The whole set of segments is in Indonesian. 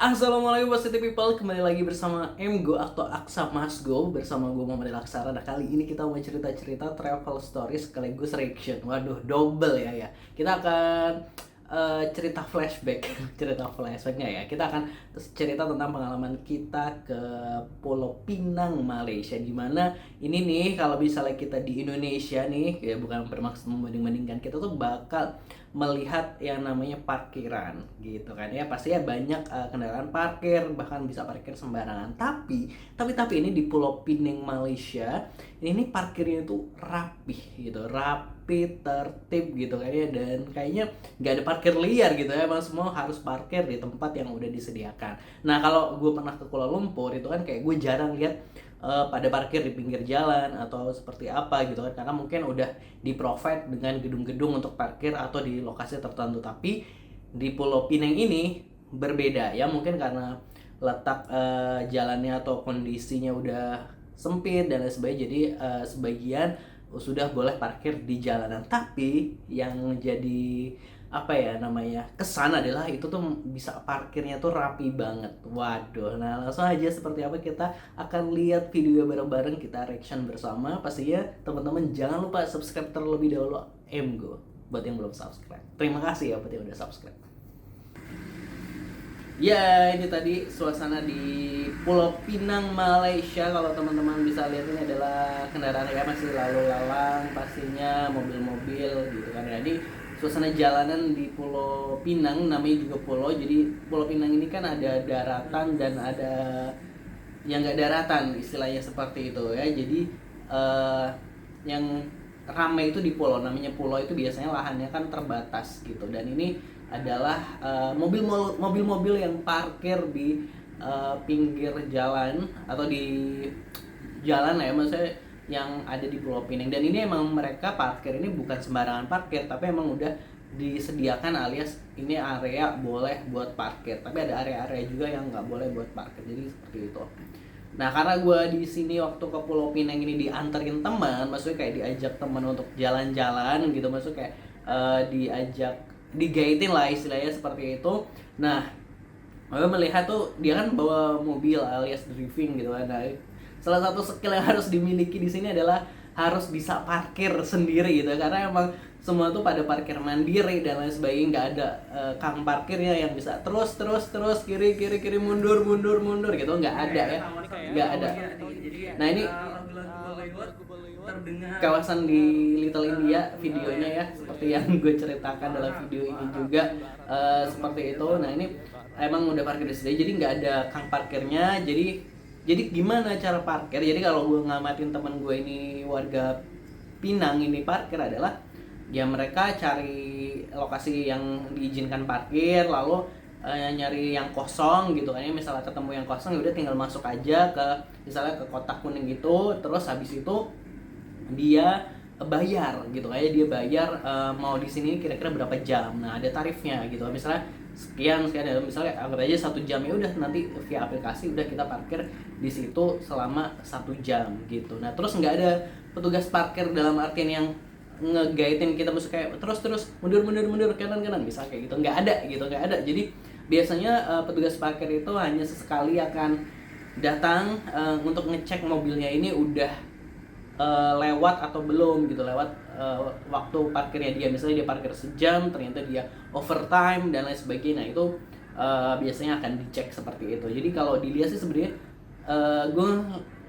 Assalamualaikum Positive People, kembali lagi bersama MGO atau Aksa Mas Go. Bersama gue Muhammad Aksara. Nah, kali ini kita mau cerita-cerita travel story sekaligus reaction. Waduh, double ya. Kita akan cerita flashback. Cerita flashbacknya ya. Kita akan cerita tentang pengalaman kita ke Pulau Pinang, Malaysia. Dimana ini nih, kalau misalnya kita di Indonesia nih, ya bukan bermaksud membanding-bandingkan, kita tuh bakal melihat yang namanya parkiran gitu kan ya, pasti ya banyak kendaraan parkir, bahkan bisa parkir sembarangan. Tapi ini di Pulau Pinang, Malaysia, ini parkirnya itu rapi gitu, rapi, tertib gitu kan ya, dan kayaknya nggak ada parkir liar gitu ya, emang semua harus parkir di tempat yang udah disediakan. Nah, kalau gue pernah ke Kuala Lumpur itu kan kayak gue jarang lihat pada parkir di pinggir jalan atau seperti apa gitu kan, karena mungkin udah di provide dengan gedung-gedung untuk parkir atau di lokasi tertentu. Tapi di Pulau Pinang ini berbeda ya, mungkin karena letak jalannya atau kondisinya udah sempit dan lain sebagainya, jadi sebagian sudah boleh parkir di jalanan. Tapi yang jadi apa ya namanya kesan adalah itu tuh bisa parkirnya tuh rapi banget. Waduh, nah langsung aja seperti apa kita akan lihat video bareng-bareng, kita reaction bersama. Pastinya teman-teman jangan lupa subscribe terlebih dahulu MGO buat yang belum subscribe. Terima kasih ya buat yang udah subscribe. Ya, ini tadi suasana di Pulau Pinang, Malaysia. Kalau teman-teman bisa lihat, ini adalah kendaraan ya masih lalu lalang, pastinya mobil-mobil gitu kan. Jadi suasana jalanan di Pulau Pinang, namanya juga pulau. Jadi Pulau Pinang ini kan ada daratan dan ada yang nggak daratan, istilahnya seperti itu ya. Jadi yang ramai itu di pulau, namanya pulau itu biasanya lahannya kan terbatas gitu, dan ini adalah mobil-mobil yang parkir di pinggir jalan atau di jalan ya, maksudnya yang ada di Pulau Pinang. Dan ini emang mereka parkir ini bukan sembarangan parkir, tapi emang udah disediakan, alias ini area boleh buat parkir, tapi ada area-area juga yang nggak boleh buat parkir, jadi seperti itu. Nah, karena gue di sini waktu ke Pulau Pinang ini dianterin teman, maksudnya kayak diajak teman untuk jalan-jalan gitu, maksudnya kayak diajak, digaitin lah istilahnya seperti itu. Nah, gue melihat tuh dia kan bawa mobil alias driving gitu kan. Nah, salah satu skill yang harus dimiliki di sini adalah harus bisa parkir sendiri gitu, karena emang semua tuh pada parkir mandiri dan lain sebagainya, nggak ada kang parkirnya yang bisa terus kiri mundur gitu, nggak ada ya, nggak ada. Nah, ini kawasan di Little India videonya ya, seperti yang gue ceritakan dalam video ini juga seperti itu. Nah, ini emang udah parkir disediakan, jadi nggak ada kang parkirnya. Jadi gimana cara parkir? Jadi kalau gue ngamatin temen gue ini warga Pinang ini parkir adalah ya mereka cari lokasi yang diizinkan parkir, lalu nyari yang kosong gitu kan ya. Misalnya ketemu yang kosong, udah tinggal masuk aja ke misalnya ke kotak kuning gitu, terus habis itu dia bayar gitu kayak dia bayar mau di sini kira-kira berapa jam. Nah, ada tarifnya gitu, misalnya sekian misalnya anggap aja 1 jam, ya udah nanti via aplikasi udah kita parkir di situ selama 1 jam gitu. Nah, terus nggak ada petugas parkir dalam artian yang ngegaitin kita masuk kayak terus mundur kanan bisa kayak gitu, nggak ada gitu, nggak ada. Jadi biasanya petugas parkir itu hanya sesekali akan datang untuk ngecek mobilnya ini udah lewat atau belum gitu, lewat waktu parkirnya dia. Misalnya dia parkir sejam, ternyata dia overtime dan lain sebagainya. Nah, itu biasanya akan dicek seperti itu. Jadi kalau dilihat sih sebenarnya gue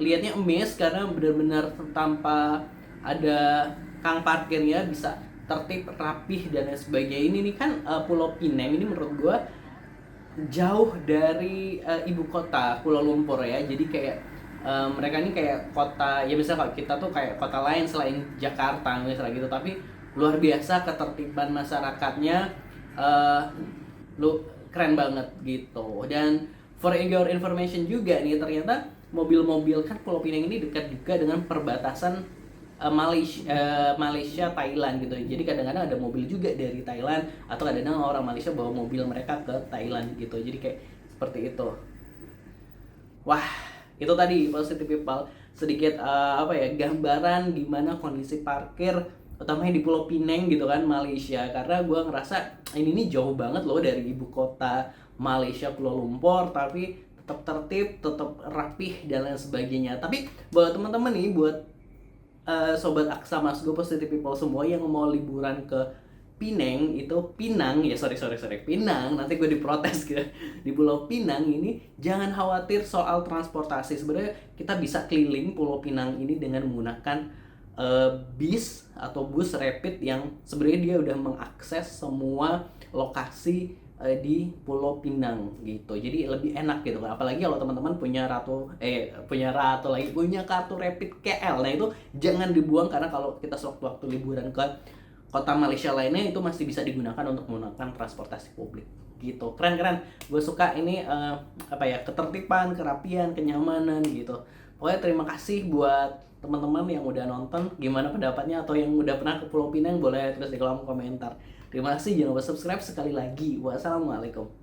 liatnya emes, karena benar-benar tanpa ada kang parkirnya bisa tertib, rapih dan lain sebagainya. Ini nih kan Pulau Pinang ini menurut gue jauh dari ibu kota Kuala Lumpur ya. Jadi kayak mereka ini kayak kota ya, misalnya kalau kita tuh kayak kota lain selain Jakarta misalnya gitu, tapi luar biasa ketertiban masyarakatnya, lu keren banget gitu. Dan for your information juga nih, ternyata mobil-mobil kan Pulau Pinang ini dekat juga dengan perbatasan Malaysia Thailand gitu. Jadi kadang-kadang ada mobil juga dari Thailand, atau kadang-kadang orang Malaysia bawa mobil mereka ke Thailand gitu. Jadi kayak seperti itu. Wah, itu tadi Positive People sedikit apa ya, gambaran gimana kondisi parkir utamanya di Pulau Pinang gitu kan, Malaysia, karena gue ngerasa ini nih jauh banget loh dari ibu kota Malaysia, Kuala Lumpur, tapi tetap tertib, tetap rapih dan lain sebagainya. Tapi buat teman-teman nih, buat sobat Aksa Mas Go Positive People semua yang mau liburan ke Pinang, itu Pinang ya, sorry Pinang, nanti gue diprotes gitu. Di Pulau Pinang ini jangan khawatir soal transportasi. Sebenarnya kita bisa keliling Pulau Pinang ini dengan menggunakan bis atau bus rapid yang sebenarnya dia udah mengakses semua lokasi di Pulau Pinang gitu. Jadi lebih enak gitu kan. Apalagi kalau teman-teman punya kartu rapid KL. Nah, itu jangan dibuang, karena kalau kita sewaktu-waktu liburan ke kota Malaysia lainnya itu masih bisa digunakan untuk menggunakan transportasi publik gitu. Keren. Gue suka ini ketertiban, kerapian, kenyamanan gitu. Pokoknya terima kasih buat teman-teman yang udah nonton. Gimana pendapatnya, atau yang udah pernah ke Pulau Pinang, boleh tulis di kolom komentar. Terima kasih, jangan lupa subscribe sekali lagi. Wassalamualaikum.